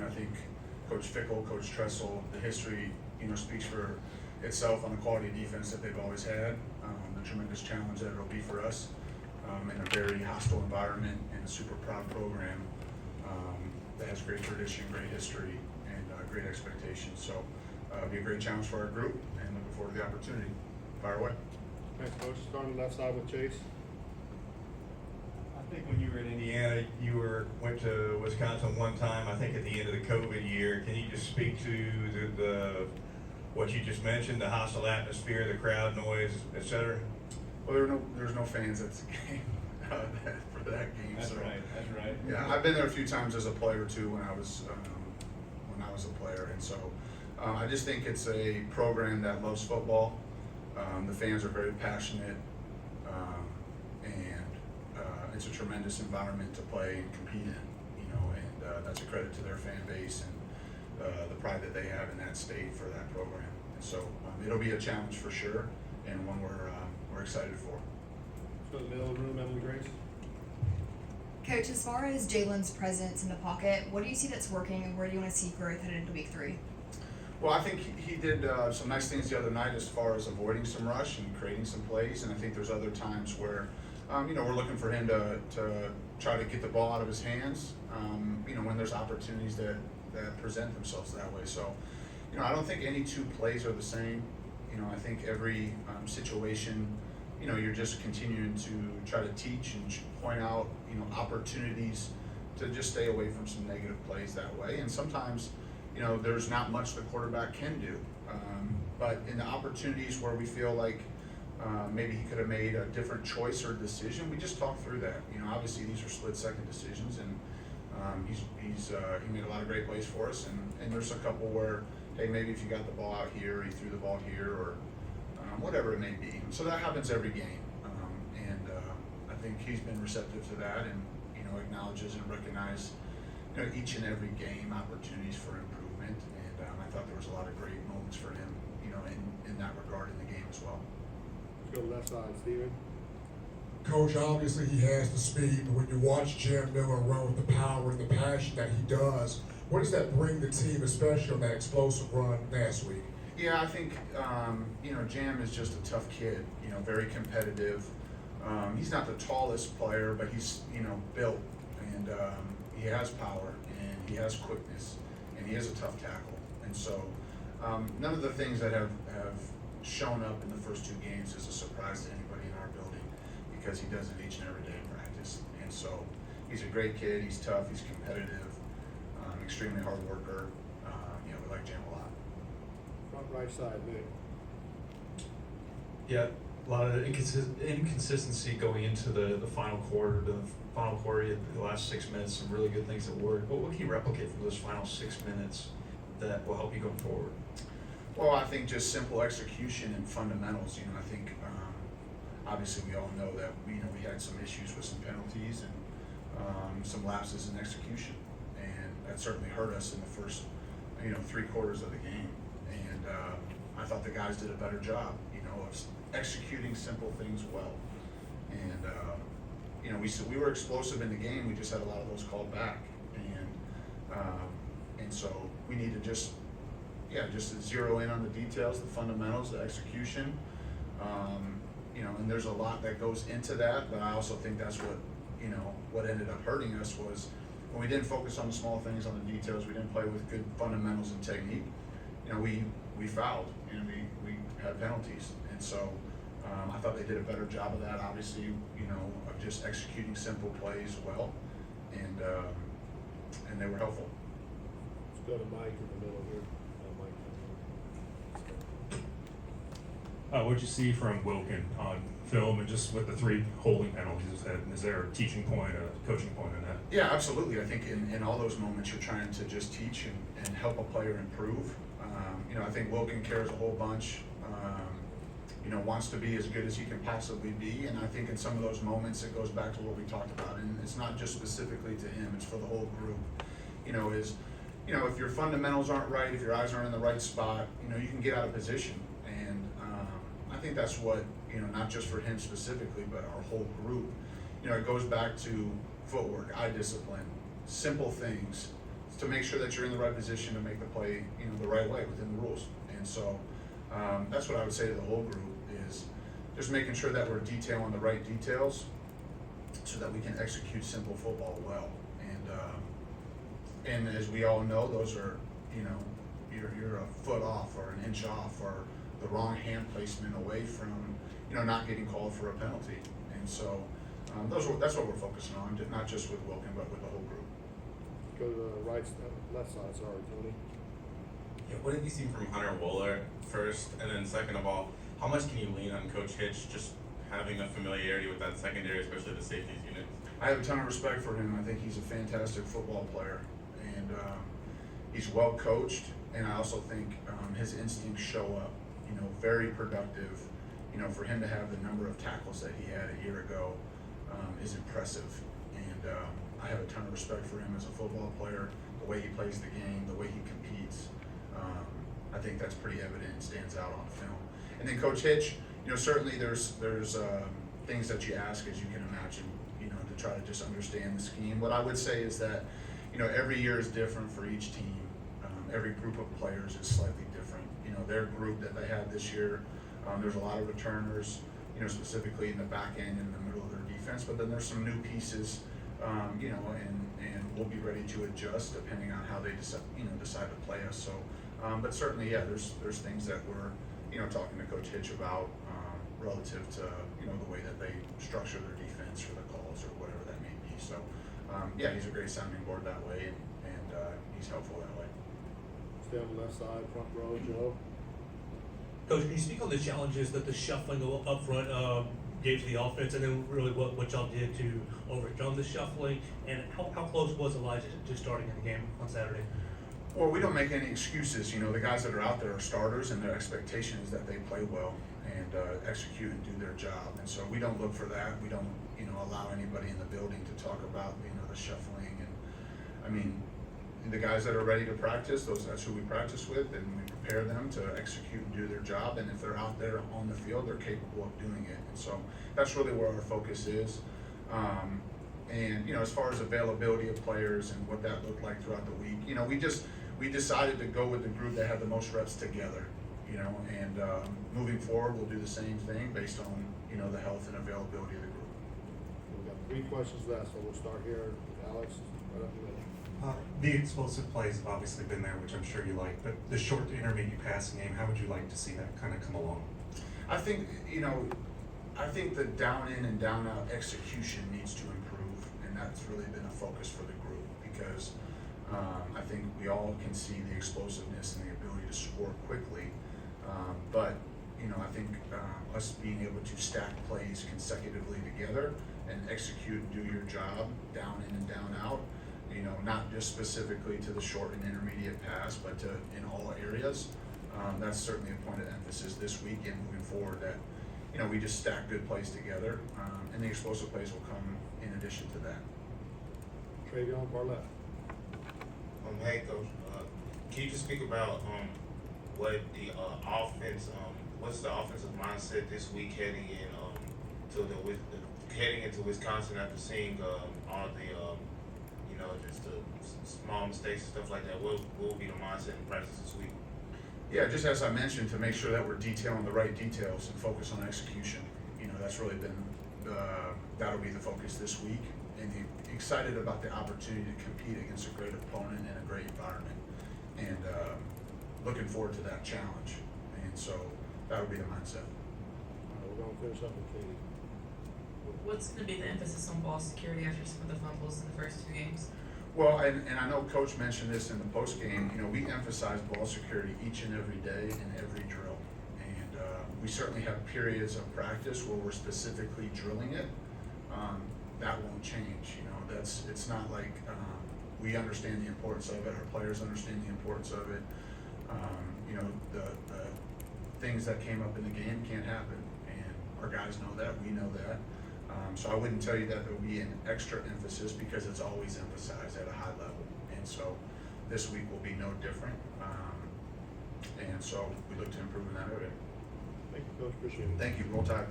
I think Coach Fickle, Coach Tressel, the history, speaks for itself on the quality of defense that they've always had, the tremendous challenge that it'll be for us in a very hostile environment and a super proud program that has great tradition, great history, and great expectations. So it'll be a great challenge for our group, and looking forward to the opportunity. Fire away. Thanks, Coach. Starting left side with Chase. I think when you were in Indiana, you went to Wisconsin one time, I think at the end of the COVID year. Can you just speak to the what you just mentioned, the hostile atmosphere, the crowd noise, et cetera? Well, there's no fans at the game for that game. That's right. Yeah, I've been there a few times as a player too when I was a player, and so I just think it's a program that loves football. The fans are very passionate, and it's a tremendous environment to play and compete in. And that's a credit to their fan base and the pride that they have in that state for that program. And so it'll be a challenge for sure, and one we're excited for. Let's go to the middle of the room, Emily Grace. Coach, as far as Jaylen's presence in the pocket, what do you see that's working, and where do you want to see growth headed into week 3? Well, I think he did some nice things the other night as far as avoiding some rush and creating some plays, and I think there's other times where, we're looking for him to try to get the ball out of his hands, when there's opportunities that present themselves that way. So, I don't think any two plays are the same. I think every situation, you're just continuing to try to teach and point out, opportunities to just stay away from some negative plays that way. And sometimes, there's not much the quarterback can do. But in the opportunities where we feel like maybe he could have made a different choice or decision, we just talk through that. Obviously these are split-second decisions, and he made a lot of great plays for us. And there's a couple where, hey, maybe if you got the ball out here, he threw the ball here, or whatever it may be. So that happens every game. And I think he's been receptive to that, and acknowledges and recognizes each and every game opportunities for improvement. And I thought there was a lot of great moments for him, in that regard in the game as well. Let's go left side, Steven. Coach, obviously he has the speed, but when you watch Jameon Miller run with the power and the passion that he does, what does that bring the team, especially on that explosive run last week? Yeah, I think, Jam is just a tough kid, very competitive. He's not the tallest player, but he's, built, and he has power, and he has quickness, and he is a tough tackle. And so none of the things that have shown up in the first 2 games is a surprise to anybody in our building, because he does it each and every day in practice. And so he's a great kid, he's tough, he's competitive, extremely hard worker. We like Jam a lot. Front right side, Nick. Yeah, a lot of inconsistency going into the final quarter. The last 6 minutes, some really good things that worked. What can you replicate from those final 6 minutes that will help you going forward? Well, I think just simple execution and fundamentals. I think obviously we all know that we had some issues with some penalties and some lapses in execution, and that certainly hurt us in the first 3 quarters of the game. And I thought the guys did a better job, of executing simple things well. And we were explosive in the game. We just had a lot of those called back, and so we need to just zero in on the details, the fundamentals, the execution. And there's a lot that goes into that, but I also think that's what ended up hurting us was when we didn't focus on the small things, on the details. We didn't play with good fundamentals and technique. We fouled and we had penalties, and so I thought they did a better job of that. Obviously, of just executing simple plays well, and they were helpful. Let's go to Mike in the middle here. Mike. What'd you see from Wilkin on film, and just with the 3 holding penalties? Is there a teaching point, a coaching point in that? Yeah, absolutely. I think in all those moments you're trying to just teach and help a player improve. I think Wilkin cares a whole bunch, wants to be as good as he can possibly be, and I think in some of those moments it goes back to what we talked about, and it's not just specifically to him, it's for the whole group. If your fundamentals aren't right, if your eyes aren't in the right spot, you can get out of position. And I think that's what, not just for him specifically, but our whole group, it goes back to footwork, eye discipline, simple things, to make sure that you're in the right position to make the play, the right way within the rules. And so that's what I would say to the whole group is just making sure that we're detailing the right details so that we can execute simple football well. And as we all know, those are, you're a foot off or an inch off or the wrong hand placement away from, not getting called for a penalty. And so that's what we're focusing on, not just with Wilkin, but with the whole group. Go to the left side, sorry, Tony. Yeah, what have you seen from Hunter Wohler first, and then second of all, how much can you lean on Coach Hitch just having a familiarity with that secondary, especially the safeties unit? I have a ton of respect for him. I think he's a fantastic football player, and he's well coached. And I also think his instincts show up. Very productive. For him to have the number of tackles that he had a year ago is impressive. And I have a ton of respect for him as a football player. The way he plays the game, the way he competes. I think that's pretty evident and stands out on film. And then Coach Hitch, certainly there's things that you ask, as you can imagine, to try to just understand the scheme. What I would say is that, every year is different for each team. Every group of players is slightly different. Their group that they had this year, there's a lot of returners, specifically in the back end and in the middle of their defense. But then there's some new pieces, and we'll be ready to adjust depending on how they decide to play us. So, but certainly, yeah, there's things that we're, talking to Coach Hitch about relative to, the way that they structure their defense or the calls or whatever that may be. So, yeah, he's a great sounding board that way, and he's helpful that way. Stay on the left side, front row, Joe. Coach, can you speak on the challenges that the shuffling up front gave to the offense, and then really what y'all did to overcome the shuffling, and how close was Elijah to starting in the game on Saturday? Well, we don't make any excuses. The guys that are out there are starters, and their expectation is that they play well and execute and do their job. And so we don't look for that. We don't, allow anybody in the building to talk about, the shuffling. And I mean, the guys that are ready to practice, that's who we practice with, and we prepare them to execute and do their job. And if they're out there on the field, they're capable of doing it. And so that's really where our focus is. And as far as availability of players and what that looked like throughout the week, we decided to go with the group that had the most reps together. And moving forward, we'll do the same thing based on the health and availability of the group. We've got 3 questions left, so we'll start here with Alex, right up the middle. The explosive plays have obviously been there, which I'm sure you like, but the short to intermediate passing game, how would you like to see that kind of come along? I think, the down in and down out execution needs to improve, and that's really been a focus for the group because I think we all can see the explosiveness and the ability to score quickly, but I think us being able to stack plays consecutively together and execute and do your job down in and down out, not just specifically to the short and intermediate pass, but in all areas. That's certainly a point of emphasis this week and moving forward that, we just stack good plays together, and the explosive plays will come in addition to that. Travion, far left. Hey, Coach. Can you just speak about what the offense, what's the offensive mindset this week heading in heading into Wisconsin after seeing all the just the small mistakes and stuff like that? What will be the mindset in practice this week? Yeah, just as I mentioned, to make sure that we're detailing the right details and focus on execution. That's really been that'll be the focus this week, and excited about the opportunity to compete against a great opponent in a great environment, and looking forward to that challenge. And so that'll be the mindset. All right, we're gonna finish up with Katie. What's going to be the emphasis on ball security after some of the fumbles in the first 2 games? Well, and I know Coach mentioned this in the post game. We emphasize ball security each and every day in every drill, and we certainly have periods of practice where we're specifically drilling it. That won't change. It's not like we understand the importance of it. Our players understand the importance of it. The things that came up in the game can't happen, and our guys know that. We know that. So I wouldn't tell you that there will be an extra emphasis because it's always emphasized at a high level. And so this week will be no different. And so we look to improve in that area. Thank you, Coach. Appreciate it. Thank you. Roll Tide.